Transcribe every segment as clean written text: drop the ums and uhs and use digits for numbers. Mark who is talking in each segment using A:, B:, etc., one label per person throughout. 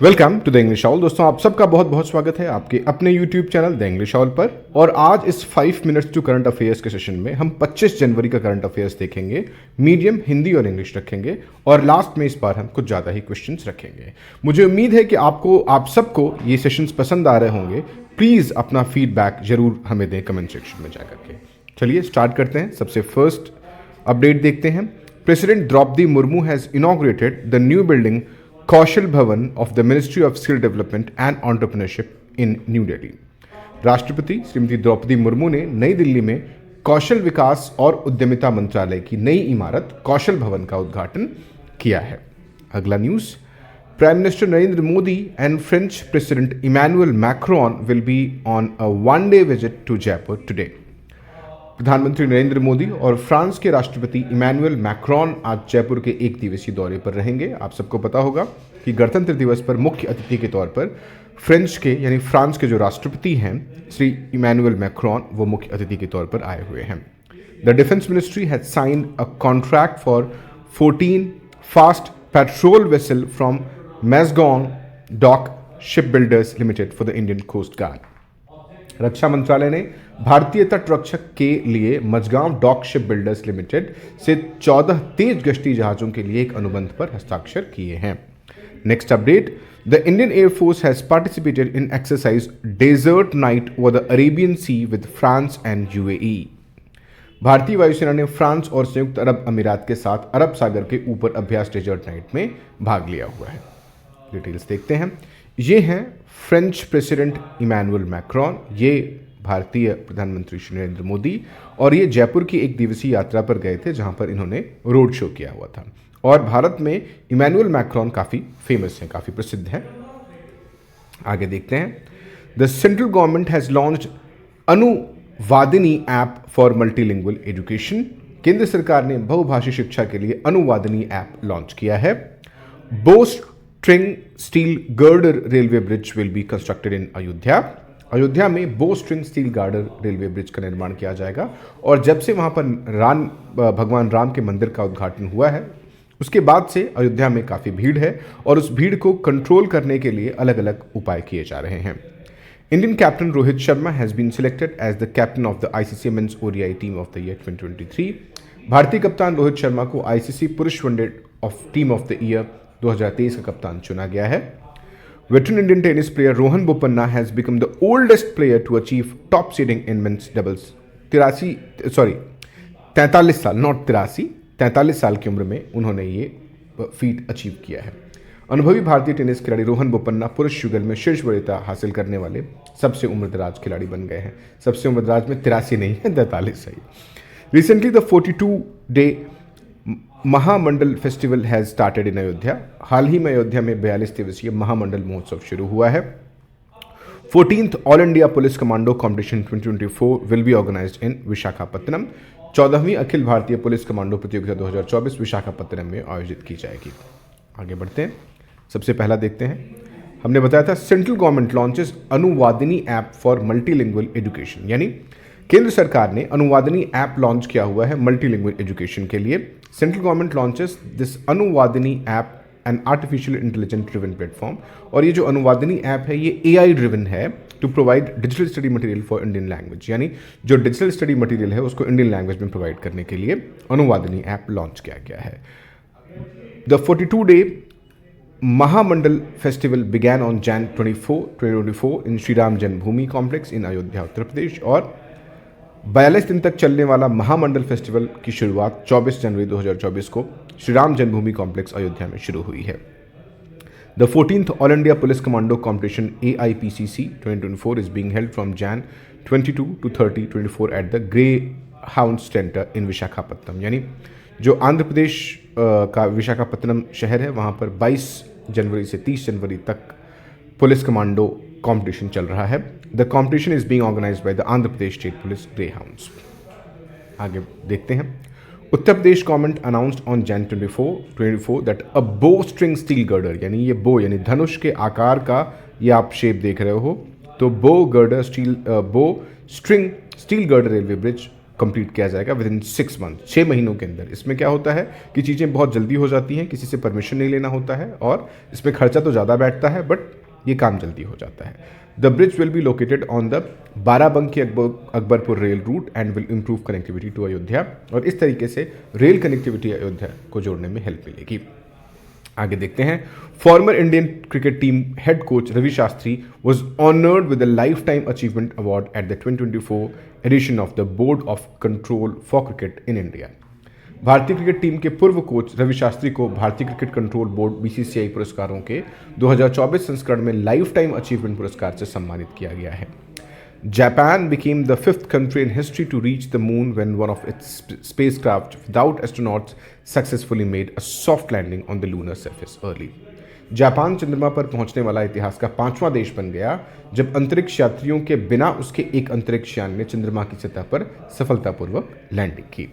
A: Welcome to the English all. दोस्तों, आप सबका बहुत बहुत स्वागत है आपके अपने YouTube channel the English all पर। और आज इस 5 मिनट्स टू करंट अफेयर्स के सेशन में हम 25 जनवरी का करंट अफेयर्स देखेंगे। मीडियम हिंदी और इंग्लिश रखेंगे और लास्ट में इस बार हम कुछ ज़्यादा ही क्वेश्चंस रखेंगे। मुझे उम्मीद है कि आप सबको ये सेशंस पसंद आ रहे होंगे। प्लीज़ अपना फीडबैक जरूर हमें दें कमेंट सेक्शन में जाकर के। चलिए स्टार्ट करते हैं। सबसे फर्स्ट अपडेट देखते हैं। President Droupadi Murmu has inaugurated the new building Kaushal Bhavan of the ministry of skill development and entrepreneurship in New Delhi. राष्ट्रपति श्रीमती द्रौपदी मुर्मू ने नई दिल्ली में कौशल विकास और उद्यमिता मंत्रालय की नई इमारत कौशल भवन का उद्घाटन किया है। अगला news. Prime minister Narendra Modi and French president Emmanuel Macron will be on a one day visit to Jaipur today. प्रधानमंत्री नरेंद्र मोदी और फ्रांस के राष्ट्रपति इमैनुअल मैक्रोन आज जयपुर के एक दिवसीय दौरे पर रहेंगे। आप सबको पता होगा कि गणतंत्र दिवस पर मुख्य अतिथि के तौर पर फ्रांस के जो राष्ट्रपति हैं श्री इमैनुअल मैक्रोन, वो मुख्य अतिथि के तौर पर आए हुए हैं। The defence ministry has signed a contract for 14 fast patrol vessel from Mazagon dock ship builders limited for the Indian coast guard. रक्षा मंत्रालय ने भारतीय तट रक्षक के लिए Mazagon dock ship builders limited से 14 तेज गश्ती जहाजों के लिए एक अनुबंध पर हस्ताक्षर किए हैं। Next update. The Indian air force has participated in exercise Desert Knight over the Arabian Sea with France and UAE. भारतीय वायुसेना ने फ्रांस और संयुक्त अरब अमीरात के साथ अरब सागर के ऊपर अभ्यास डेजर्ट नाइट में भाग लिया हुआ है। डिटेल्स देखते हैं। ये हैं फ्रेंच प्रेसिडेंट इमैनुअल मैक्रोन, ये भारतीय प्रधानमंत्री श्री नरेंद्र मोदी, और ये जयपुर की एक दिवसीय यात्रा पर गए थे जहां पर इन्होंने रोड शो किया हुआ था। और भारत में इमैनुअल मैक्रोन काफ़ी फेमस हैं, काफ़ी प्रसिद्ध हैं। आगे देखते हैं। The central government has launched Anuvadini app for multilingual education. केंद्र सरकार ने बहुभाषी शिक्षा के लिए अनुवादिनी ऐप लॉन्च किया है। Bowstring steel girder railway bridge will be constructed in Ayodhya. Ayodhya में bowstring steel girder railway bridge का निर्माण किया जाएगा। और जब से वहां पर भगवान राम के मंदिर का उद्घाटन हुआ है, उसके बाद से अयोध्या में काफ़ी भीड़ है और उस भीड़ को कंट्रोल करने के लिए अलग अलग उपाय किए जा रहे हैं। Indian captain Rohit Sharma has been selected as the captain of the ICC men's ODI team of the year 2023। भारतीय कप्तान रोहित शर्मा को आईसीसी पुरुष one day team of the year 2023 का कप्तान चुना गया है। Veteran Indian tennis player Rohan Bopanna has become the oldest player to achieve top seeding in men's doubles। 43 साल, नॉट 43 साल की उम्र में उन्होंने ये फीट अचीव किया है। अनुभवी भारतीय टेनिस खिलाड़ी रोहन बोपन्ना पुरुष युगल में शीर्ष वरीयता हासिल करने वाले सबसे उम्रदराज खिलाड़ी बन गए हैं। सबसे उम्रदराज में 83 नहीं है, 43 है। Recently the 42-day Mahamandal festival has started in Ayodhya. हाल ही में अयोध्या में 42 दिवसीय महामंडल महोत्सव शुरू हुआ है। 14th all India police commando competition 2024 will be organised in Visakhapatnam. 14वीं अखिल भारतीय पुलिस कमांडो प्रतियोगिता 2024 विशाखापत्तनम में आयोजित की जाएगी। आगे बढ़ते हैं। सबसे पहला देखते हैं। हमने बताया था central government launches Anuvadini app for multilingual education, यानी केंद्र सरकार ने अनुवादिनी ऐप लॉन्च किया हुआ है मल्टीलिंगुअल एजुकेशन के लिए। Central government launches this Anuvadini app an artificial intelligent driven platform. और ये जो अनुवादिनी ऐप है ये एआई ड्रिवन है to provide digital study material for Indian language, यानी जो डिजिटल स्टडी मटेरियल है उसको इंडियन लैंग्वेज में प्रोवाइड करने के लिए अनुवादिनी ऐप लॉन्च किया गया है। The 42-day Mahamandal festival began on Jan 24, 2024 in Shri Ram Janmabhoomi complex इन अयोध्या, उत्तर प्रदेश। और 42 दिन तक चलने वाला महामंडल फेस्टिवल की शुरुआत 24 जनवरी 2024 को श्री राम जन्मभूमि कॉम्प्लेक्स अयोध्या में शुरू हुई है। The 14th all India police commando competition AIPCC 2024 is being held from Jan 22 to 30, 2024 at the greyhound centre in Visakhapatnam, यानी जो आंध्र प्रदेश का विशाखापत्तनम शहर है वहाँ पर 22 जनवरी से 30 जनवरी तक पुलिस कमांडो कंपटीशन चल रहा है। The competition is being organised by the Andhra Pradesh state police greyhounds. आगे देखते हैं। Uttar Pradesh government announced on Jan 24 that a bowstring steel girder, यानी ये बो यानी धनुष के आकार का ये आप शेप देख रहे हो, तो बो string steel girder railway bridge complete किया जाएगा विद इन 6 मंथ, 6 महीनों के अंदर। इसमें क्या होता है कि चीज़ें बहुत जल्दी हो जाती हैं, किसी से परमिशन नहीं लेना होता है और इसमें खर्चा तो ज़्यादा बैठता है बट ये काम जल्दी हो जाता है। The bridge will be located on the Barabanki Akbarpur rail route and will improve connectivity to Ayodhya, और इस तरीके से रेल कनेक्टिविटी अयोध्या को जोड़ने में हेल्प मिलेगी। आगे देखते हैं। Former Indian cricket team head coach Ravi Shastri was honoured with the life time achievement award at the 2024 edition of the Board of Control for Cricket in India. भारतीय क्रिकेट टीम के पूर्व कोच रवि शास्त्री को भारतीय क्रिकेट कंट्रोल बोर्ड बीसीसीआई पुरस्कारों के 2024 संस्करण में life time achievement पुरस्कार से सम्मानित किया गया है। Japan became the 5th country in history to reach the moon when one of its spacecraft without astronauts successfully made a soft landing on the lunar surface early. Japan चंद्रमा पर पहुंचने वाला इतिहास का 5वां देश बन गया जब अंतरिक्ष यात्रियों के बिना उसके एक अंतरिक्ष यान ने चंद्रमा की सतह पर सफलतापूर्वक लैंडिंग की।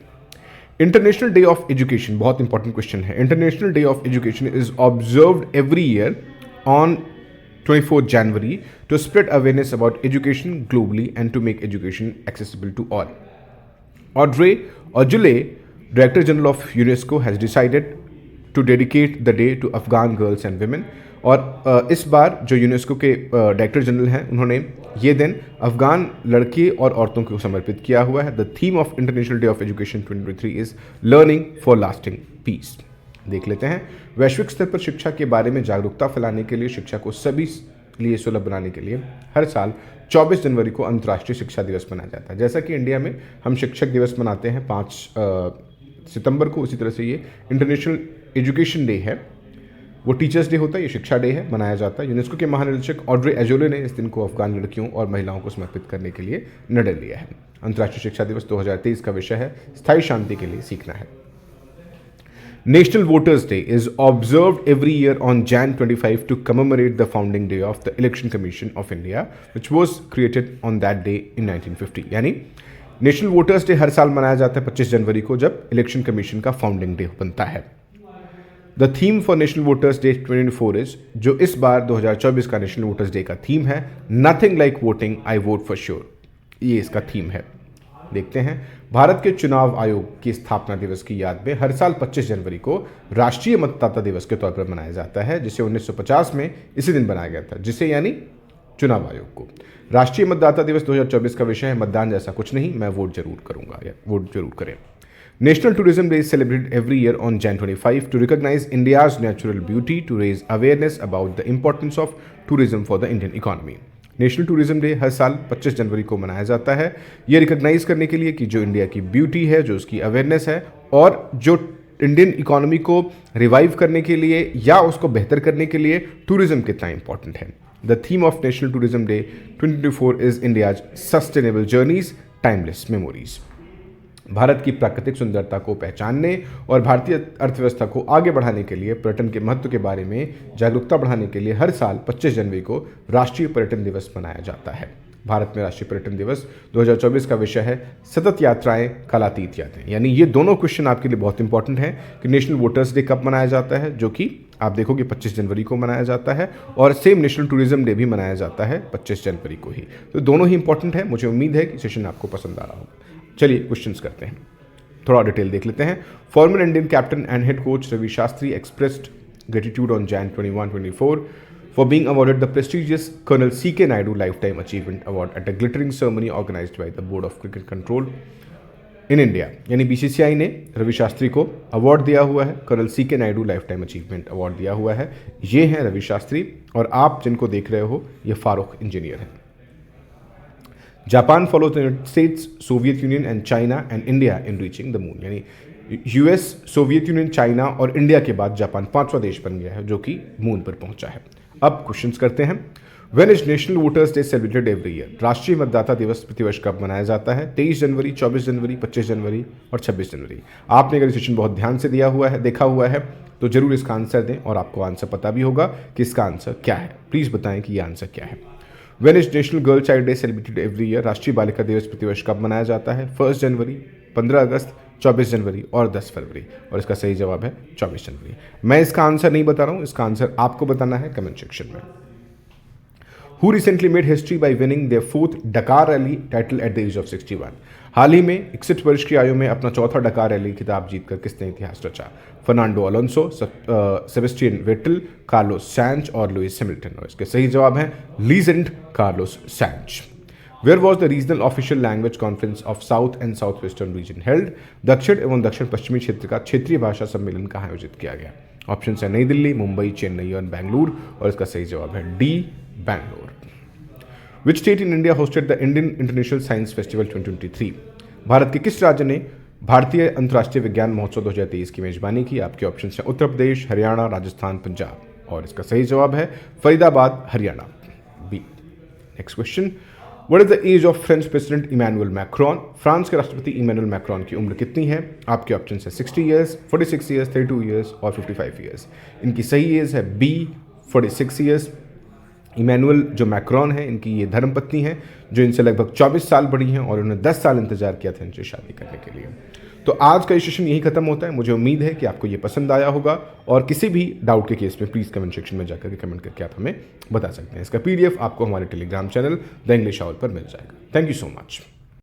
A: इंटरनेशनल डे ऑफ एजुकेशन, बहुत इंपॉर्टेंट क्वेश्चन है। International Day of education is observed every year on 24th January to spread awareness about education globally and to make education accessible to all. Audrey Azoulay, Director General of UNESCO, has decided to dedicate the day to Afghan girls and women. और इस बार जो UNESCO के director general हैं उन्होंने ये दिन अफगान लड़के और औरतों को समर्पित किया हुआ है। The theme of International Day of Education 2023 is learning for lasting peace. देख लेते हैं। वैश्विक स्तर पर शिक्षा के बारे में जागरूकता फैलाने के लिए, शिक्षा को सभी लिए सुलभ बनाने के लिए हर साल 24 जनवरी को अंतर्राष्ट्रीय शिक्षा दिवस मनाया जाता है। जैसा कि इंडिया में हम शिक्षक दिवस मनाते हैं 5 सितंबर को, उसी तरह से ये इंटरनेशनल एजुकेशन डे है, वो टीचर्स डे होता है, ये शिक्षा डे है, मनाया जाता है। यूनेस्को के महानिदेशक ऑड्रे एजोले ने इस दिन को अफगान लड़कियों और महिलाओं को समर्पित करने के लिए निर्णय लिया है। अंतर्राष्ट्रीय शिक्षा दिवस 2023 का विषय है स्थायी शांति के लिए सीखना है। National Voters Day is observed every year on Jan 25 to commemorate the founding day of the Election Commission of India, which was created on that day in 1950. यानी नेशनल वोटर्स डे हर साल मनाया जाता है 25 जनवरी को, जब इलेक्शन कमीशन का founding day बनता है। The theme for national voters day 2024 is, जो इस बार 2024 का नेशनल वोटर्स डे का थीम है, nothing like voting, I vote for sure. ये इसका थीम है। देखते हैं। भारत के चुनाव आयोग की स्थापना दिवस की याद में हर साल 25 जनवरी को राष्ट्रीय मतदाता दिवस के तौर पर मनाया जाता है, जिसे 1950 में इसी दिन बनाया गया था, जिसे यानी चुनाव आयोग को। राष्ट्रीय मतदाता दिवस 2024 का विषय है मतदान जैसा कुछ नहीं, मैं वोट जरूर करूंगा, या वोट जरूर करें। National tourism day is celebrated every year on Jan 25 to recognise India's natural beauty, to raise awareness about the importance of tourism for the Indian economy. National tourism day हर साल 25 जनवरी को मनाया जाता है, ये रिकॉग्नाइज करने के लिए कि जो इंडिया की ब्यूटी है, जो उसकी अवेयरनेस है, और जो इंडियन इकोनॉमी को रिवाइव करने के लिए या उसको बेहतर करने के लिए टूरिज्म कितना इंपॉर्टेंट है। The theme of national tourism day 2024 is India's sustainable journeys, timeless memories. Bharat की प्राकृतिक सुंदरता को पहचानने और भारतीय अर्थव्यवस्था को आगे बढ़ाने के लिए पर्यटन के महत्व के बारे में जागरूकता बढ़ाने के लिए हर साल 25 जनवरी को राष्ट्रीय पर्यटन दिवस मनाया जाता है। भारत में राष्ट्रीय पर्यटन दिवस 2024 का विषय है सतत यात्राएं, कालातीत यादें। यानी ये दोनों क्वेश्चन आपके लिए बहुत इंपॉर्टेंट है कि नेशनल वोटर्स डे कब मनाया जाता है, जो कि आप देखोगे 25 जनवरी को मनाया जाता है, और सेम नेशनल टूरिज्म डे भी मनाया जाता है 25 जनवरी को ही। तो दोनों ही इंपॉर्टेंट है। मुझे उम्मीद है कि सेशन आपको पसंद आ रहा होगा। चलिए क्वेश्चंस करते हैं, थोड़ा डिटेल देख लेते हैं। Former Indian captain and head coach Ravi Shastri expressed gratitude on Jan 21-24 for being awarded the prestigious Colonel C.K. Naidu Lifetime Achievement Award at a glittering ceremony organized by the Board of Cricket Control in India। यानी BCCI ने रवि शास्त्री को award दिया हुआ है, colonel C.K. Naidu life time achievement award दिया हुआ है। ये हैं रवि शास्त्री, और आप जिनको देख रहे हो ये फारूक इंजीनियर हैं। Japan follows the United states, Soviet union and China and India in reaching the moon. यानी यूएस, सोवियत यूनियन, चाइना और इंडिया के बाद जापान 5वां देश बन गया है जो कि मून पर पहुंचा है। अब क्वेश्चंस करते हैं। When is national voters day celebrated every year? राष्ट्रीय मतदाता दिवस प्रतिवर्ष कब मनाया जाता है? 23 जनवरी, 24 जनवरी, 25 जनवरी और 26 जनवरी। आपने अगर सेशन बहुत ध्यान से देखा हुआ है तो जरूर इसका आंसर दें, और आपको आंसर पता भी होगा कि इसका आंसर क्या है। प्लीज बताएं कि यह आंसर क्या है। When is national girl child day celebrated every year? राष्ट्रीय बालिका दिवस प्रतिवर्ष कब मनाया जाता है? 1 जनवरी, 15 अगस्त, 24 जनवरी और 10 फरवरी। और इसका सही जवाब है 24 जनवरी। मैं इसका आंसर नहीं बता रहा हूं, इसका आंसर आपको बताना है कमेंट सेक्शन में। Who recently made history by winning their 4th Dakar rally title at the age of 61। हाल ही में 61 वर्ष की आयु में अपना चौथा डकार रैली खिताब जीतकर किसने इतिहास रचा? Fernando Alonso, Sebastian Vettel, Carlos Sainz और लुइस हैमिल्टन। और इसके सही जवाब है legend Carlos Sainz. Where was the regional official language conference of south and south western region held? दक्षिण एवं दक्षिण पश्चिमी क्षेत्र का क्षेत्रीय भाषा सम्मेलन कहाँ आयोजित किया गया? ऑप्शन है नई दिल्ली, मुंबई, चेन्नई और बेंगलुरु। और इसका सही जवाब है D, Bangalore. Which state in India hosted the Indian international science festival 2023? Bharat के किस राज्य ने भारतीय अंतर्राष्ट्रीय विज्ञान महोत्सव 2023 की मेजबानी की? आपके ऑप्शन हैं उत्तर प्रदेश, हरियाणा, राजस्थान, पंजाब। और इसका सही जवाब है Faridabad, Haryana, B. Next question, what is the age of French president Emmanuel Macron? France के राष्ट्रपति इमैनुअल मैक्रोन की उम्र कितनी है? आपके ऑप्शन है 60 ईयर्स, 46 ईयर्स, 32 ईयर्स और 55 ईयर्स। इनकी सही एज है बी, 46 ईयर्स। इमैनुअल जो मैक्रोन है, इनकी ये धर्मपत्नी है जो इनसे लगभग 24 साल बड़ी हैं और उन्होंने 10 साल इंतजार किया था इनसे शादी करने के लिए। तो आज का ये सेशन यही खत्म होता है। मुझे उम्मीद है कि आपको ये पसंद आया होगा और किसी भी डाउट के केस में प्लीज़ कमेंट सेक्शन में जाकर के कमेंट करके आप हमें बता सकते हैं। इसका PDF आपको हमारे telegram channel the English hour पर मिल जाएगा। Thank you so much.